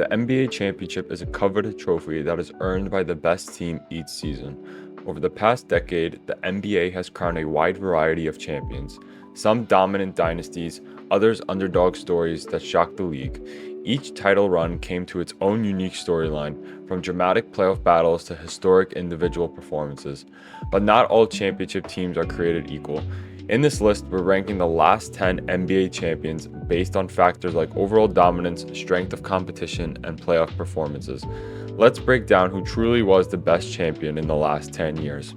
The NBA championship is a coveted trophy that is earned by the best team each season. Over the past decade, the NBA has crowned a wide variety of champions, some dominant dynasties, others underdog stories that shocked the league. Each title run came to its own unique storyline, from dramatic playoff battles to historic individual performances. But not all championship teams are created equal. In this list, we're ranking the last 10 NBA champions based on factors like overall dominance, strength of competition, and playoff performances. Let's break down who truly was the best champion in the last 10 years.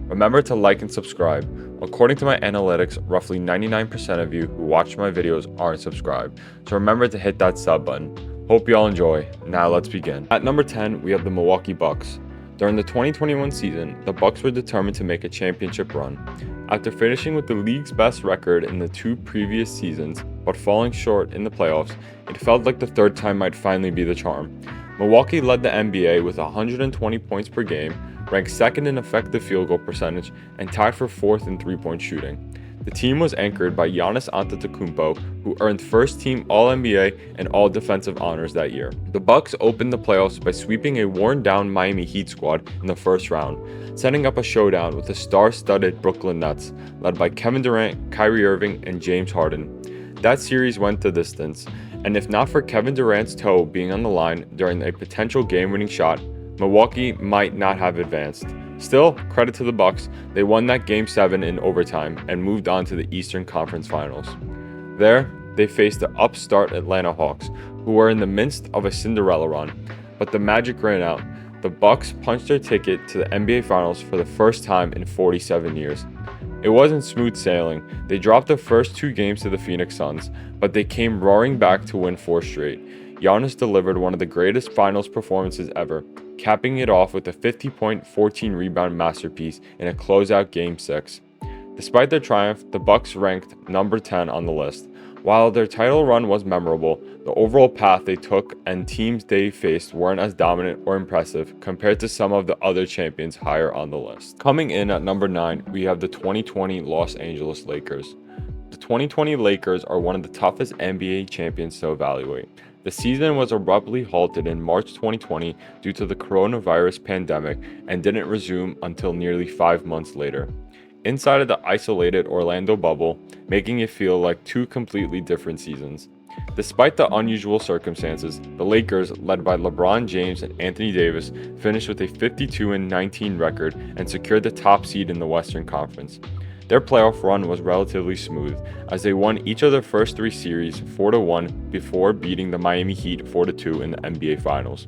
Remember to like and subscribe. According to my analytics, roughly 99% of you who watch my videos aren't subscribed, so remember to hit that sub button. Hope you all enjoy. Now let's begin. At number 10, we have the Milwaukee Bucks. During the 2021 season, the Bucks were determined to make a championship run. After finishing with the league's best record in the two previous seasons, but falling short in the playoffs, it felt like the third time might finally be the charm. Milwaukee led the NBA with 120 points per game, ranked second in effective field goal percentage, and tied for fourth in three-point shooting. The team was anchored by Giannis Antetokounmpo, who earned first-team All-NBA and All-Defensive honors that year. The Bucks opened the playoffs by sweeping a worn-down Miami Heat squad in the first round, setting up a showdown with the star-studded Brooklyn Nets, led by Kevin Durant, Kyrie Irving, and James Harden. That series went the distance, and if not for Kevin Durant's toe being on the line during a potential game-winning shot, Milwaukee might not have advanced. Still, credit to the Bucks, they won that Game 7 in overtime and moved on to the Eastern Conference Finals. There, they faced the upstart Atlanta Hawks, who were in the midst of a Cinderella run, but the magic ran out. The Bucks punched their ticket to the NBA Finals for the first time in 47 years. It wasn't smooth sailing. They dropped the first two games to the Phoenix Suns, but they came roaring back to win 4 straight. Giannis delivered one of the greatest finals performances ever, capping it off with a 50-point, 14-rebound masterpiece in a closeout Game 6. Despite their triumph, the Bucks ranked number 10 on the list. While their title run was memorable, the overall path they took and teams they faced weren't as dominant or impressive compared to some of the other champions higher on the list. Coming in at number 9, we have the 2020 Los Angeles Lakers. The 2020 Lakers are one of the toughest NBA champions to evaluate. The season was abruptly halted in March 2020 due to the coronavirus pandemic and didn't resume until nearly 5 months later. Inside of the isolated Orlando bubble, making it feel like two completely different seasons. Despite the unusual circumstances, the Lakers, led by LeBron James and Anthony Davis, finished with a 52-19 record and secured the top seed in the Western Conference. Their playoff run was relatively smooth, as they won each of their first 3 series 4-1 before beating the Miami Heat 4-2 in the NBA Finals.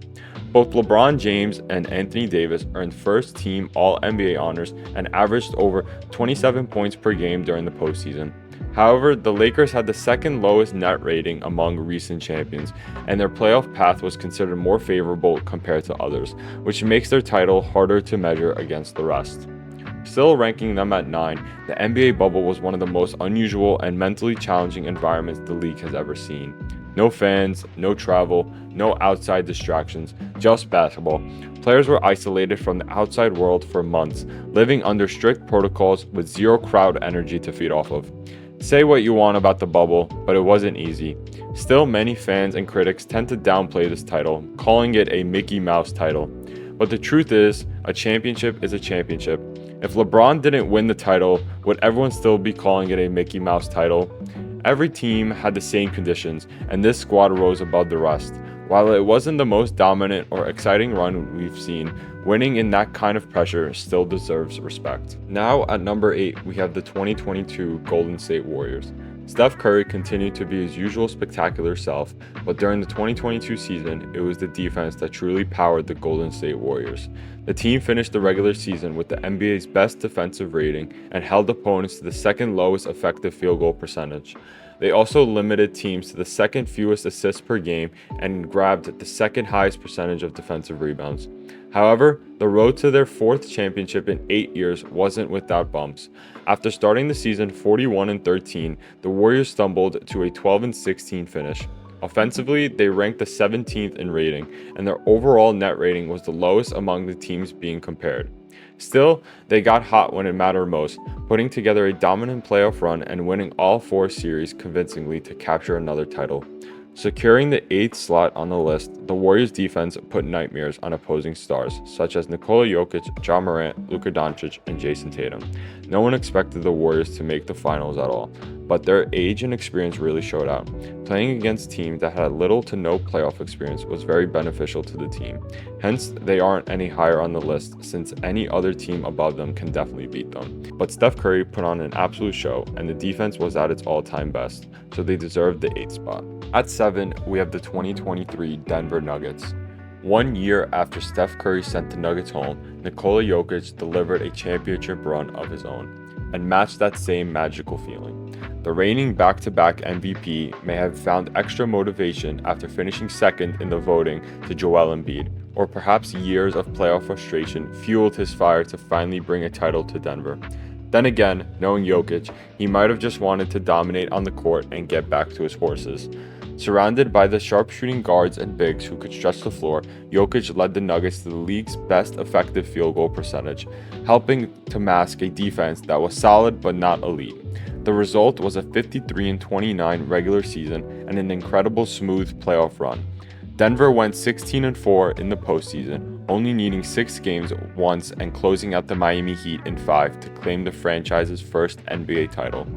Both LeBron James and Anthony Davis earned first-team All-NBA honors and averaged over 27 points per game during the postseason. However, the Lakers had the second lowest net rating among recent champions, and their playoff path was considered more favorable compared to others, which makes their title harder to measure against the rest. Still ranking them at 9, the NBA bubble was one of the most unusual and mentally challenging environments the league has ever seen. No fans, no travel, no outside distractions, just basketball. Players were isolated from the outside world for months, living under strict protocols with zero crowd energy to feed off of. Say what you want about the bubble, but it wasn't easy. Still, many fans and critics tend to downplay this title, calling it a Mickey Mouse title. But the truth is, a championship is a championship. If LeBron didn't win the title, would everyone still be calling it a Mickey Mouse title? Every team had the same conditions, and this squad rose above the rest. While it wasn't the most dominant or exciting run we've seen, winning in that kind of pressure still deserves respect. Now at number 8, we have the 2022 Golden State Warriors. Steph Curry continued to be his usual spectacular self, but during the 2022 season, it was the defense that truly powered the Golden State Warriors. The team finished the regular season with the NBA's best defensive rating and held opponents to the second lowest effective field goal percentage. They also limited teams to the second fewest assists per game and grabbed the second highest percentage of defensive rebounds. However, the road to their 4th championship in 8 years wasn't without bumps. After starting the season 41-13, the Warriors stumbled to a 12-16 finish. Offensively, they ranked the 17th in rating, and their overall net rating was the lowest among the teams being compared. Still, they got hot when it mattered most, putting together a dominant playoff run and winning all 4 series convincingly to capture another title. Securing the 8th slot on the list, the Warriors' defense put nightmares on opposing stars, such as Nikola Jokic, Ja Morant, Luka Doncic, and Jason Tatum. No one expected the Warriors to make the finals at all, but their age and experience really showed out. Playing against teams that had little to no playoff experience was very beneficial to the team. Hence, they aren't any higher on the list since any other team above them can definitely beat them. But Steph Curry put on an absolute show, and the defense was at its all-time best, so they deserved the 8th spot. At 7, we have the 2023 Denver Nuggets. 1 year after Steph Curry sent the Nuggets home, Nikola Jokic delivered a championship run of his own and matched that same magical feeling. The reigning back-to-back MVP may have found extra motivation after finishing second in the voting to Joel Embiid, or perhaps years of playoff frustration fueled his fire to finally bring a title to Denver. Then again, knowing Jokic, he might have just wanted to dominate on the court and get back to his horses. Surrounded by the sharpshooting guards and bigs who could stretch the floor, Jokic led the Nuggets to the league's best effective field goal percentage, helping to mask a defense that was solid but not elite. The result was a 53-29 regular season and an incredible smooth playoff run. Denver went 16-4 in the postseason, only needing 6 games once and closing out the Miami Heat in 5 to claim the franchise's first NBA title.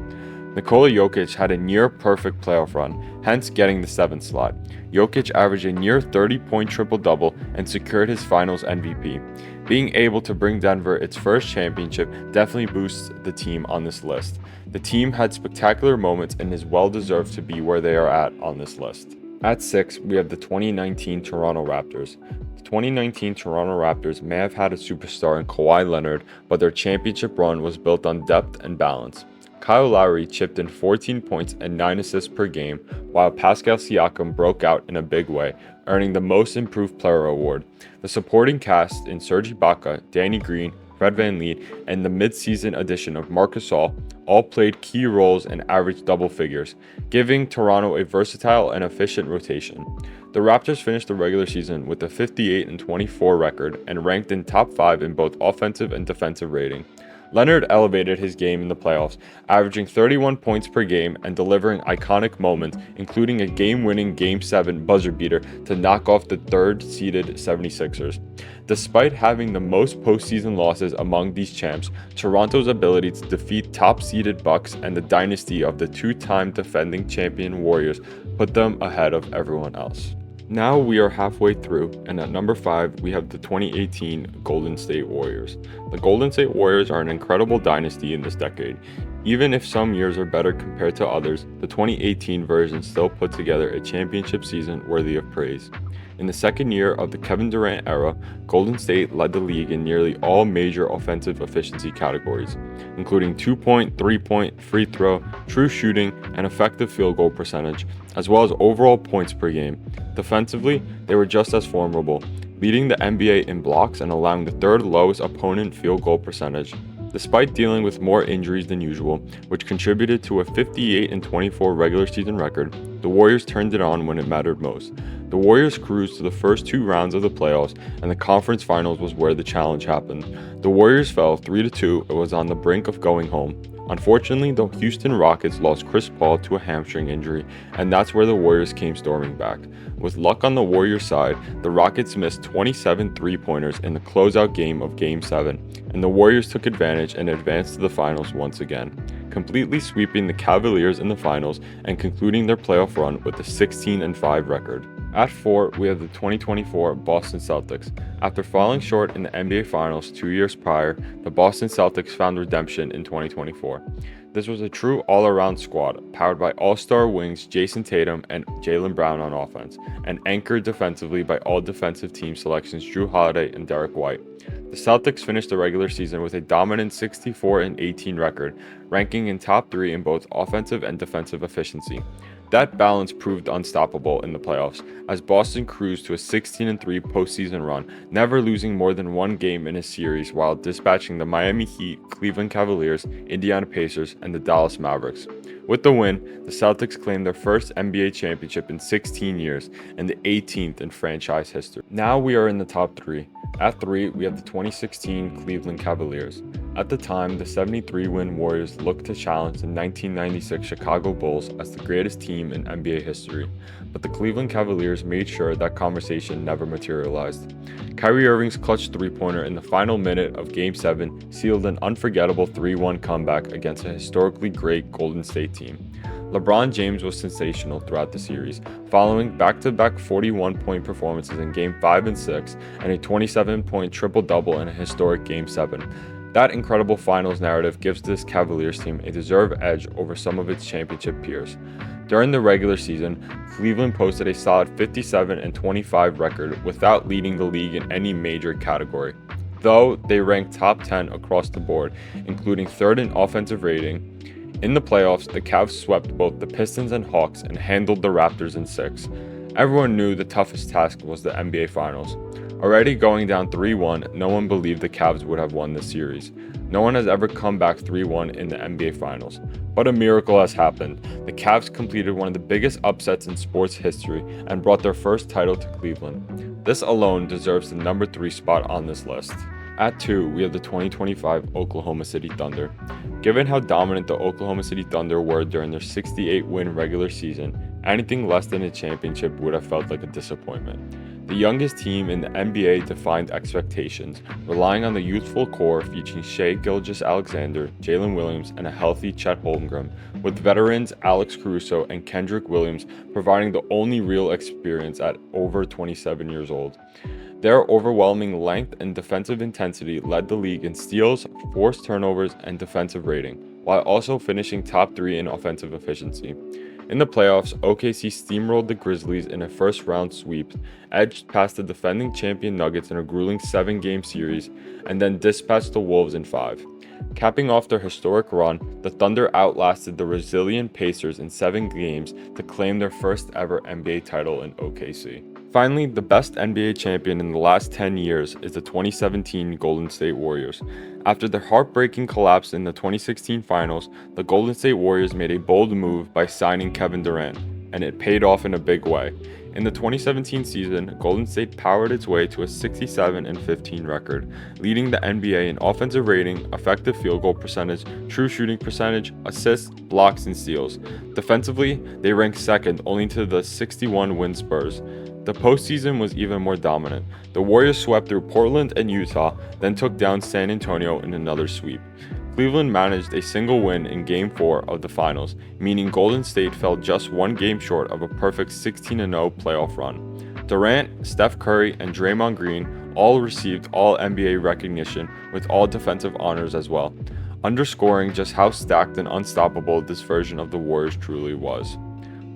Nikola Jokic had a near-perfect playoff run, hence getting the 7th slot. Jokic averaged a near 30-point triple-double and secured his finals MVP. Being able to bring Denver its first championship definitely boosts the team on this list. The team had spectacular moments and is well-deserved to be where they are at on this list. At 6, we have the 2019 Toronto Raptors. The 2019 Toronto Raptors may have had a superstar in Kawhi Leonard, but their championship run was built on depth and balance. Kyle Lowry chipped in 14 points and 9 assists per game, while Pascal Siakam broke out in a big way, earning the Most Improved Player award. The supporting cast in Serge Ibaka, Danny Green, Fred VanVleet, and the mid-season addition of Marc Gasol all played key roles and averaged double figures, giving Toronto a versatile and efficient rotation. The Raptors finished the regular season with a 58-24 record and ranked in top 5 in both offensive and defensive rating. Leonard elevated his game in the playoffs, averaging 31 points per game and delivering iconic moments, including a game-winning Game 7 buzzer beater to knock off the third-seeded 76ers. Despite having the most postseason losses among these champs, Toronto's ability to defeat top-seeded Bucks and the dynasty of the 2-time defending champion Warriors put them ahead of everyone else. Now we are halfway through, and at number 5, we have the 2018 Golden State Warriors. The Golden State Warriors are an incredible dynasty in this decade. Even if some years are better compared to others, the 2018 version still put together a championship season worthy of praise. In the second year of the Kevin Durant era, Golden State led the league in nearly all major offensive efficiency categories, including 2-point, 3-point, free throw, true shooting, and effective field goal percentage, as well as overall points per game. Defensively, they were just as formidable, leading the NBA in blocks and allowing the third lowest opponent field goal percentage. Despite dealing with more injuries than usual, which contributed to a 58-24 regular season record, the Warriors turned it on when it mattered most. The Warriors cruised to the first 2 rounds of the playoffs, and the conference finals was where the challenge happened. The Warriors fell 3-2 and was on the brink of going home. Unfortunately, the Houston Rockets lost Chris Paul to a hamstring injury, and that's where the Warriors came storming back. With luck on the Warriors' side, the Rockets missed 27 three-pointers in the closeout game of Game 7, and the Warriors took advantage and advanced to the finals once again, completely sweeping the Cavaliers in the finals and concluding their playoff run with a 16-5 record. At 4, we have the 2024 Boston Celtics. After falling short in the NBA Finals 2 years prior, the Boston Celtics found redemption in 2024. This was a true all-around squad, powered by all-star wings Jason Tatum and Jaylen Brown on offense, and anchored defensively by all defensive team selections Jrue Holiday and Derek White. The Celtics finished the regular season with a dominant 64-18 record, ranking in top 3 in both offensive and defensive efficiency. That balance proved unstoppable in the playoffs, as Boston cruised to a 16-3 postseason run, never losing more than 1 game in a series while dispatching the Miami Heat, Cleveland Cavaliers, Indiana Pacers, and the Dallas Mavericks. With the win, the Celtics claimed their first NBA championship in 16 years and the 18th in franchise history. Now we are in the top 3. At 3, we have the 2016 Cleveland Cavaliers. At the time, the 73-win Warriors looked to challenge the 1996 Chicago Bulls as the greatest team in NBA history, but the Cleveland Cavaliers made sure that conversation never materialized. Kyrie Irving's clutch three-pointer in the final minute of Game 7 sealed an unforgettable 3-1 comeback against a historically great Golden State team. LeBron James was sensational throughout the series, following back-to-back 41-point performances in Game 5 and 6 and a 27-point triple-double in a historic Game 7. That incredible finals narrative gives this Cavaliers team a deserved edge over some of its championship peers. During the regular season, Cleveland posted a solid 57-25 record without leading the league in any major category. Though they ranked top 10 across the board, including third in offensive rating. In the playoffs, the Cavs swept both the Pistons and Hawks and handled the Raptors in 6. Everyone knew the toughest task was the NBA Finals. Already going down 3-1, no one believed the Cavs would have won this series. No one has ever come back 3-1 in the NBA Finals. But a miracle has happened. The Cavs completed one of the biggest upsets in sports history and brought their first title to Cleveland. This alone deserves the number 3 spot on this list. At 2, we have the 2025 Oklahoma City Thunder. Given how dominant the Oklahoma City Thunder were during their 68-win regular season, anything less than a championship would have felt like a disappointment. The youngest team in the NBA defined expectations, relying on the youthful core featuring Shai Gilgeous-Alexander, Jalen Williams, and a healthy Chet Holmgren, with veterans Alex Caruso and Kendrick Williams providing the only real experience at over 27 years old. Their overwhelming length and defensive intensity led the league in steals, forced turnovers, and defensive rating, while also finishing top 3 in offensive efficiency. In the playoffs, OKC steamrolled the Grizzlies in a first-round sweep, edged past the defending champion Nuggets in a grueling 7-game series, and then dispatched the Wolves in 5. Capping off their historic run, the Thunder outlasted the resilient Pacers in 7 games to claim their first ever NBA title in OKC. Finally, the best NBA champion in the last 10 years is the 2017 Golden State Warriors. After their heartbreaking collapse in the 2016 finals, the Golden State Warriors made a bold move by signing Kevin Durant, and it paid off in a big way. In the 2017 season, Golden State powered its way to a 67-15 record, leading the NBA in offensive rating, effective field goal percentage, true shooting percentage, assists, blocks, and steals. Defensively, they ranked second only to the 61-win Spurs. The postseason was even more dominant. The Warriors swept through Portland and Utah, then took down San Antonio in another sweep. Cleveland managed a single win in Game 4 of the finals, meaning Golden State fell just 1 game short of a perfect 16-0 playoff run. Durant, Steph Curry, and Draymond Green all received All-NBA recognition with all defensive honors as well, underscoring just how stacked and unstoppable this version of the Warriors truly was.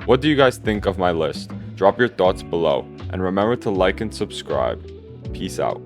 What do you guys think of my list? Drop your thoughts below, and remember to like and subscribe. Peace out.